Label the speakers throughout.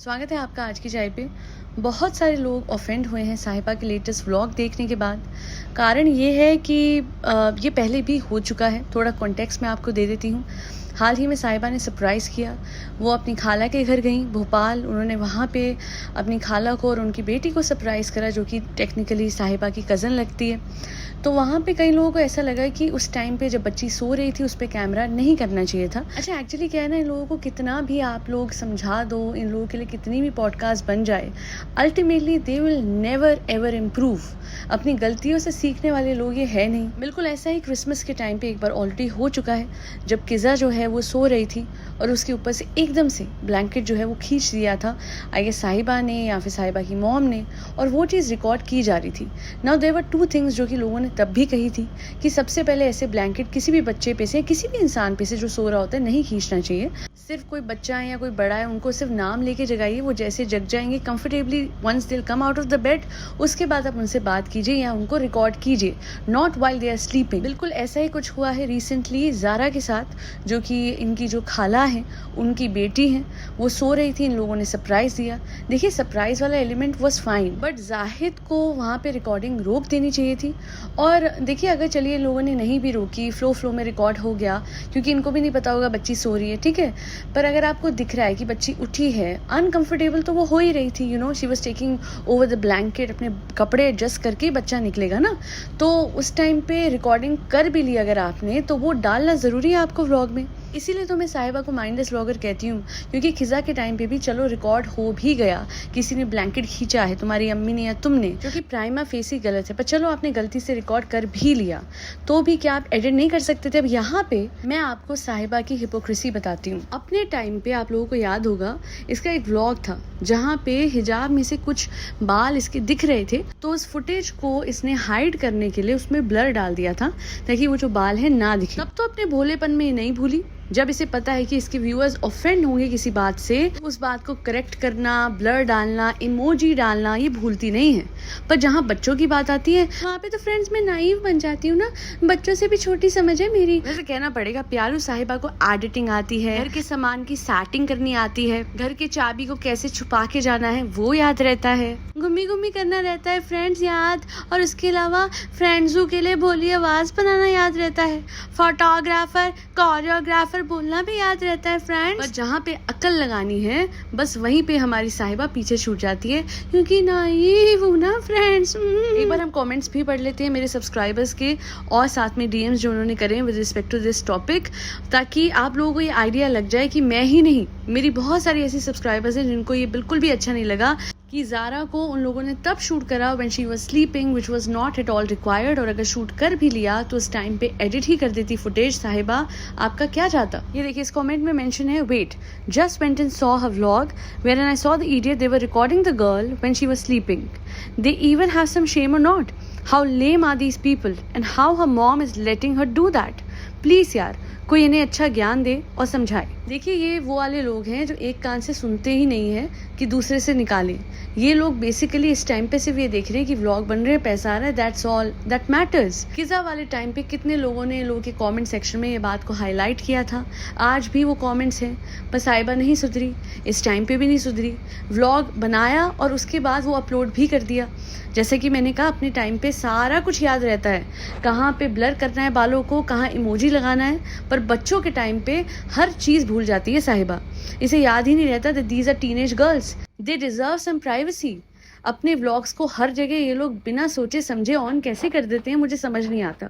Speaker 1: स्वागत है आपका आज की चाय पे। बहुत सारे लोग ऑफेंड हुए हैं साहिबा के लेटेस्ट व्लॉग देखने के बाद। कारण ये है कि ये पहले भी हो चुका है। थोड़ा कॉन्टेक्स्ट मैं आपको दे देती हूँ। हाल ही में साहिबा ने सरप्राइज़ किया। वो अपनी खाला के घर गई भोपाल। उन्होंने वहाँ पे अपनी खाला को और उनकी बेटी को सरप्राइज़ करा, जो कि टेक्निकली साहिबा की कज़न लगती है। तो वहाँ पे कई लोगों को ऐसा लगा कि उस टाइम पे जब बच्ची सो रही थी उस पर कैमरा नहीं करना चाहिए था। अच्छा, एक्चुअली क्या है ना, इन लोगों को कितना भी आप लोग समझा दो, इन लोगों के लिए कितनी भी पॉडकास्ट बन जाए, ultimately they will never ever improve. अपनी गलतियों से सीखने वाले लोग ये है नहीं। बिल्कुल ऐसा ही क्रिसमस के टाइम पे एक बार ऑलरेडी हो चुका है, जब किज़ा जो है वो सो रही थी और उसके ऊपर से एकदम से ब्लैंकेट जो है वो खींच दिया था, आई गेस साहिबा ने या फिर साहिबा की मॉम ने, और वो चीज़ रिकॉर्ड की जा रही थी। Now there were two things जो कि लोगों ने तब भी कही थी कि सबसे पहले ऐसे ब्लैंकेट किसी भी बच्चे पे से, किसी भी इंसान पे से जो सो रहा होता है, नहीं खींचना चाहिए। सिर्फ कोई बच्चा है या कोई बड़ा है, उनको सिर्फ नाम लेके जगाइए। वो जैसे जग जाएंगे comfortably, once they come out of the bed, उसके बाद आप उनसे बात कीजिए या उनको रिकॉर्ड कीजिए, not while they are sleeping. बिल्कुल ऐसा ही कुछ हुआ है रिसेंटली ज़ारा के साथ, जो कि इनकी जो खाला है, उनकी बेटी है, वो सो रही थी। इन लोगों ने सरप्राइज़ दिया। देखिए, सरप्राइज़ वाला element was fine, but Zahid को वहाँ पे रिकॉर्डिंग रोक देनी चाहिए थी। और देखिए, अगर चलिए लोगों ने नहीं भी रोकी, फ्लो में रिकॉर्ड हो गया, क्योंकि इनको भी नहीं पता होगा बच्ची सो रही है, ठीक है। पर अगर आपको दिख रहा है कि बच्ची उठी है, अनकंफर्टेबल तो वो हो ही रही थी, you know, she was taking over the blanket, अपने कपड़े एडजस्ट करके बच्चा निकलेगा ना। तो उस टाइम पे रिकॉर्डिंग कर भी ली अगर आपने, तो वो डालना ज़रूरी है आपको व्लॉग में। इसीलिए तो मैं साहिबा को माइंडलेस व्लॉगर कहती हूँ, क्योंकि खिजा के टाइम पे भी चलो रिकॉर्ड हो भी गया, किसी ने ब्लैंकेट खींचा है, तुम्हारी अम्मी ने या तुमने, जो कि प्राइमा फेसी गलत है, पर चलो आपने गलती से रिकॉर्ड कर भी लिया, तो भी क्या आप एडिट नहीं कर सकते थे? अब यहाँ पे मैं आपको साहिबा की हिपोक्रेसी बताती हूँ। अपने टाइम पे आप लोगों को याद होगा, इसका एक व्लॉग था जहाँ पे हिजाब में से कुछ बाल इसके दिख रहे थे, तो उस फुटेज को इसने हाइड करने के लिए उसमें ब्लर डाल दिया था, ताकि वो जो बाल है ना दिखे। तब तो अपने भोलेपन में नहीं भूली। जब इसे पता है कि इसके व्यूअर्स ऑफेंड होंगे किसी बात से, तो उस बात को करेक्ट करना, ब्लर डालना, इमोजी डालना, ये भूलती नहीं है। पर जहाँ बच्चों की बात आती है, वहाँ पे तो फ्रेंड्स मैं नाइव बन जाती हूँ ना, बच्चों से भी छोटी समझ है मेरी। वैसे कहना पड़ेगा, प्यारू साहिबा को एडिटिंग आती है, घर के सामान की सेटिंग करनी आती है, घर के चाबी को कैसे छुपा के जाना है वो याद रहता है, घूमी करना रहता है फ्रेंड्स याद, और उसके अलावा फ्रेंड्सों के लिए बोली आवाज बनाना याद रहता है, फोटोग्राफर, कोरियोग्राफर बोलना भी याद रहता है फ्रेंड्स। पर जहाँ पे अकल लगानी है, बस वहीं पे हमारी साहिबा पीछे छूट जाती है, क्योंकि नाइव हूँ ना फ्रेंड्स। एक बार हम कमेंट्स भी पढ़ लेते हैं मेरे सब्सक्राइबर्स के, और साथ में डीएम्स जो उन्होंने करे हैं with respect to this topic, ताकि आप लोगों को ये आइडिया लग जाए कि मैं ही नहीं, मेरी बहुत सारी ऐसी सब्सक्राइबर्स हैं जिनको ये बिल्कुल भी अच्छा नहीं लगा कि ज़ारा को उन लोगों ने तब शूट करा when she was sleeping, which was not at all required. और अगर शूट कर भी लिया तो उस टाइम पे एडिट ही कर देती फुटेज। साहिबा, आपका क्या जाता? ये देखिए, इस कमेंट में मेंशन है, wait, just went and saw her vlog when I saw the idiot they were recording the girl when she was sleeping. They even have some shame और not? How lame are these people and how her mom is letting her do that? Please यार, कोई इन्हें अच्छा ज्ञान दे और समझाए। देखिए, ये वो वाले लोग हैं जो एक कान से सुनते ही नहीं है कि दूसरे से निकालें। ये लोग बेसिकली इस टाइम पे सिर्फ ये देख रहे हैं कि व्लॉग बन रहे हैं, पैसा आ रहा है, दैट्स ऑल दैट मैटर्स। किज़ा वाले टाइम पे कितने लोगों ने लोगों के कमेंट सेक्शन में ये बात को हाईलाइट किया था, आज भी वो कमेंट्स हैं। पर साहिबा नहीं सुधरी, इस टाइम पे भी नहीं सुधरी। व्लॉग बनाया और उसके बाद वो अपलोड भी कर दिया। जैसे कि मैंने कहा, अपने टाइम पे सारा कुछ याद रहता है, कहाँ पे ब्लर करना है बालों को, कहाँ इमोजी लगाना है, पर बच्चों के टाइम पे हर चीज़ भूल जाती है साहिबा। इसे याद ही नहीं रहता that these are teenage girls, they deserve some privacy. अपने व्लॉग्स को हर जगह ये लोग बिना सोचे समझे ऑन कैसे कर देते हैं, मुझे समझ नहीं आता।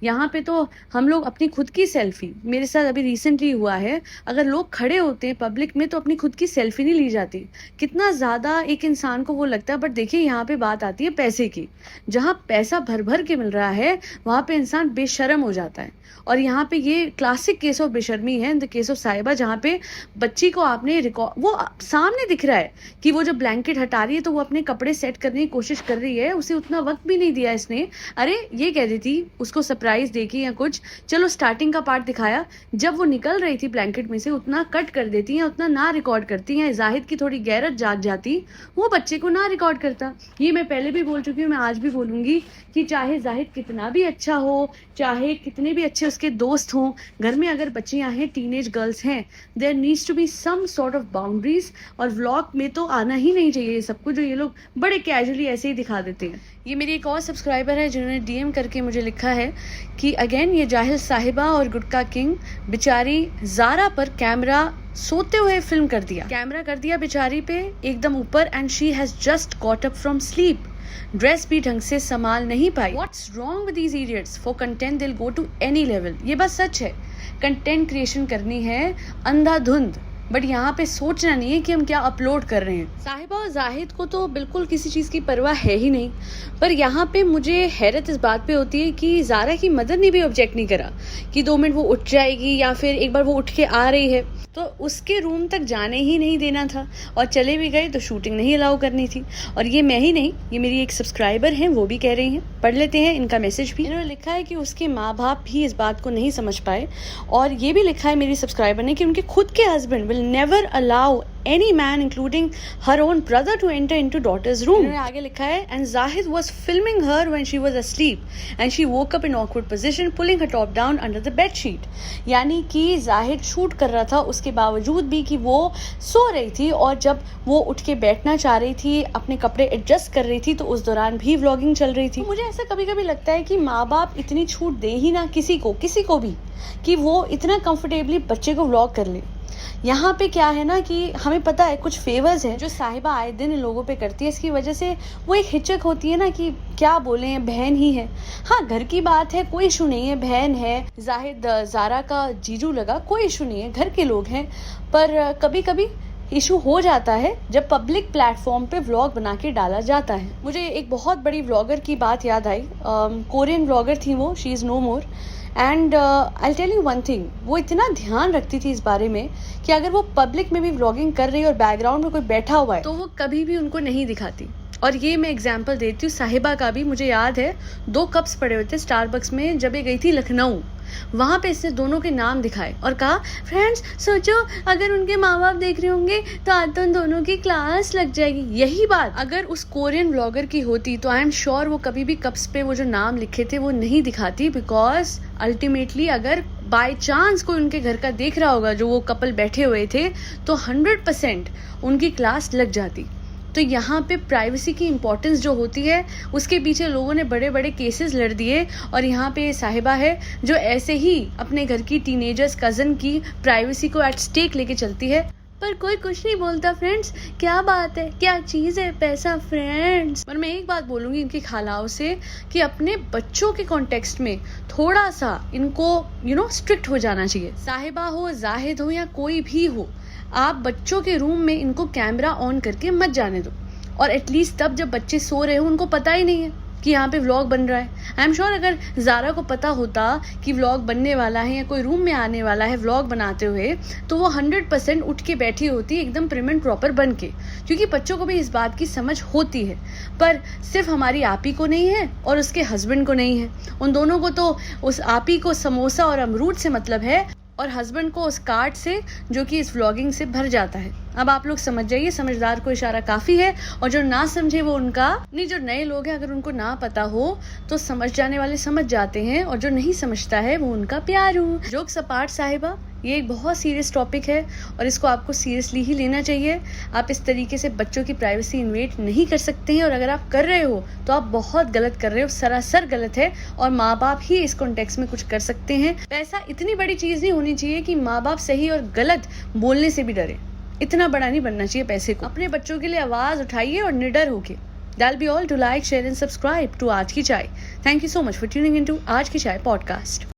Speaker 1: यहाँ पे तो हम लोग अपनी खुद की सेल्फी, मेरे साथ अभी रिसेंटली हुआ है, अगर लोग खड़े होते हैं पब्लिक में तो अपनी खुद की सेल्फी नहीं ली जाती। कितना ज़्यादा एक इंसान को वो लगता है। बट देखिए, यहाँ पे बात आती है पैसे की। जहाँ पैसा भर भर के मिल रहा है, वहाँ पे इंसान बेशर्म हो जाता है। और यहाँ पे ये क्लासिक केस ऑफ बेशर्मी है, इन द केस ऑफ साहिबा, जहाँ पे बच्ची को आपने रिकॉर्ड, वो सामने दिख रहा है कि वो जब ब्लैंकेट हटा रही है तो वो अपने कपड़े सेट करने की कोशिश कर रही है, उसे उतना वक्त भी नहीं दिया इसने। अरे ये कह रही थी उसको सरप्राइज देके या कुछ, चलो स्टार्टिंग का पार्ट दिखाया, जब वो निकल रही थी ब्लैंकेट में से उतना कट कर देती है, उतना ना रिकॉर्ड करती है। जाहिद की थोड़ी गैरत जाग जाती, वो बच्चे को ना रिकॉर्ड करता। ये मैं पहले भी बोल चुकी हूँ, मैं आज भी बोलूंगी कि चाहे जाहिद कितना भी अच्छा हो, चाहे कितने भी अच्छे उसके दोस्त हों, घर में अगर बच्चियां हैं, टीनेज गर्ल्स हैं, there needs to be some sort of boundaries. और व्लॉग में तो आना ही नहीं चाहिए ये सब कुछ, जो ये लोग बड़े कैजुअली ऐसे ही दिखा देते हैं। ये मेरी एक और सब्सक्राइबर है जिन्होंने डीएम करके मुझे लिखा है कि अगेन ये जाहिल साहिबा और गुटका किंग बेचारी ज़ारा पर कैमरा सोते हुए फिल्म कर दिया, कैमरा कर दिया बेचारी पे एकदम ऊपर, and she has just got up from sleep. Dress भी ढंग से संभाल नहीं पाई। What's wrong with these idiots? For content they'll go to any level. ये बात सच है, कंटेंट क्रिएशन करनी है अंधाधुंध, बट यहाँ पे सोचना नहीं है कि हम क्या अपलोड कर रहे हैं। साहिबा और जाहिद को तो बिल्कुल किसी चीज़ की परवाह है ही नहीं, पर यहाँ पे मुझे हैरत इस बात पे होती है कि ज़ारा की मदर ने भी ऑब्जेक्ट नहीं करा कि 2 मिनट वो उठ जाएगी या फिर एक बार वो उठ के आ रही है तो उसके रूम तक जाने ही नहीं देना था, और चले भी गए तो शूटिंग नहीं अलाउ करनी थी। और ये मैं ही नहीं, ये मेरी एक सब्सक्राइबर हैं, वो भी कह रही हैं, पढ़ लेते हैं इनका मैसेज भी। इन्होंने लिखा है कि उसके माँ बाप भी इस बात को नहीं समझ पाए, और ये भी लिखा है मेरी सब्सक्राइबर ने कि उनके खुद के husband will never allow any man including her own brother to enter into daughter's room. इन्होंने आगे लिखा है and Zahid was filming her when she was asleep and she woke up in awkward position pulling her top down under the bed sheet. यानी कि Zahid shoot कर रहा था उसके बावजूद भी कि वो सो रही थी, और जब वो उठ के बैठना चाह रही थी, अपने कपड़े एडजस्ट कर रही थी, तो उस दौरान भी व्लॉगिंग चल रही थी। तो मुझे ऐसा कभी कभी लगता है कि माँ बाप इतनी छूट दे ही ना किसी को भी कि वो इतना कंफर्टेबली बच्चे को व्लॉग कर ले। यहाँ पे क्या है ना कि हमें पता है कुछ फेवर्स हैं जो साहिबा आए दिन इन लोगों पे करती है, इसकी वजह से वो एक हिचक होती है ना कि क्या बोले, बहन ही है। हाँ, घर की बात है, कोई इशू नहीं है, बहन है, जाहिद ज़ारा का जीजू लगा, कोई इशू नहीं है, घर के लोग हैं। पर कभी कभी इशू हो जाता है जब पब्लिक प्लेटफॉर्म पे व्लॉग बना के डाला जाता है। मुझे एक बहुत बड़ी व्लॉगर की बात याद आई, कोरियन व्लॉगर थी वो, she is no more, and I tell you one thing, वो इतना ध्यान रखती थी इस बारे में कि अगर वो पब्लिक में भी व्लॉगिंग कर रही है और बैकग्राउंड में कोई बैठा हुआ है तो वो कभी भी उनको नहीं दिखाती। और ये मैं एग्जांपल देती हूँ साहिबा का भी। मुझे याद है 2 कप्स पड़े हुए थे स्टारबक्स में, जब ये गई थी लखनऊ, वहाँ पे इसने दोनों के नाम दिखाए और कहा फ्रेंड्स सोचो अगर उनके माँ बाप देख रहे होंगे तो आज तो उन दोनों की क्लास लग जाएगी। यही बात अगर उस कोरियन ब्लॉगर की होती तो आई एम श्योर वो कभी भी कप्स पे वो जो नाम लिखे थे वो नहीं दिखाती, बिकॉज अल्टीमेटली अगर बाय चांस कोई उनके घर का देख रहा होगा जो वो कपल बैठे हुए थे तो 100% उनकी क्लास लग जाती। तो यहाँ पे प्राइवेसी की इम्पोर्टेंस जो होती है उसके पीछे लोगों ने बड़े बड़े केसेस लड़ दिए, और यहाँ पे साहिबा है जो ऐसे ही अपने घर की टीनेजर्स कज़न की प्राइवेसी को एट स्टेक लेके चलती है, पर कोई कुछ नहीं बोलता। फ्रेंड्स क्या बात है, क्या चीज़ है पैसा फ्रेंड्स। पर मैं एक बात बोलूँगी इनकी खालाओं से कि अपने बच्चों के कॉन्टेक्स्ट में थोड़ा सा इनको स्ट्रिक्ट हो जाना चाहिए। साहिबा हो, जाहिद हो या कोई भी हो, आप बच्चों के रूम में इनको कैमरा ऑन करके मत जाने दो, और एटलीस्ट तब जब बच्चे सो रहे हो उनको पता ही नहीं है कि यहाँ पे व्लॉग बन रहा है। आई एम श्योर अगर ज़ारा को पता होता कि व्लॉग बनने वाला है या कोई रूम में आने वाला है व्लॉग बनाते हुए, तो वो 100% उठ के बैठी होती एकदम प्रिम एंड प्रॉपर बन के, क्योंकि बच्चों को भी इस बात की समझ होती है। पर सिर्फ हमारी आपी को नहीं है और उसके हस्बैंड को नहीं है, उन दोनों को तो उस आपी को समोसा और अमरूद से मतलब है, और हस्बैंड को उस कार्ड से जो कि इस व्लॉगिंग से भर जाता है। अब आप लोग समझ जाइए, समझदार को इशारा काफ़ी है, और जो ना समझे वो उनका नहीं, जो नए लोग हैं अगर उनको ना पता हो तो समझ जाने वाले समझ जाते हैं, और जो नहीं समझता है वो उनका प्यारू। जोक्स अपार्ट साहिबा, ये एक बहुत सीरियस टॉपिक है और इसको आपको सीरियसली ही लेना चाहिए। आप इस तरीके से बच्चों की प्राइवेसी इन्वेट नहीं कर सकते हैं, और अगर आप कर रहे हो तो आप बहुत गलत कर रहे हो, सरासर गलत है, और माँ बाप ही इस कॉन्टेक्स्ट में कुछ कर सकते हैं। पैसा इतनी बड़ी चीज़ नहीं होनी चाहिए कि माँ बाप सही और गलत बोलने से भी डरे, इतना बड़ा नहीं बनना चाहिए पैसे को। अपने बच्चों के लिए आवाज़ उठाइए और निडर होके। That'll be all. To like, share and subscribe to आज की चाय. Thank you so much for tuning into आज की चाय podcast.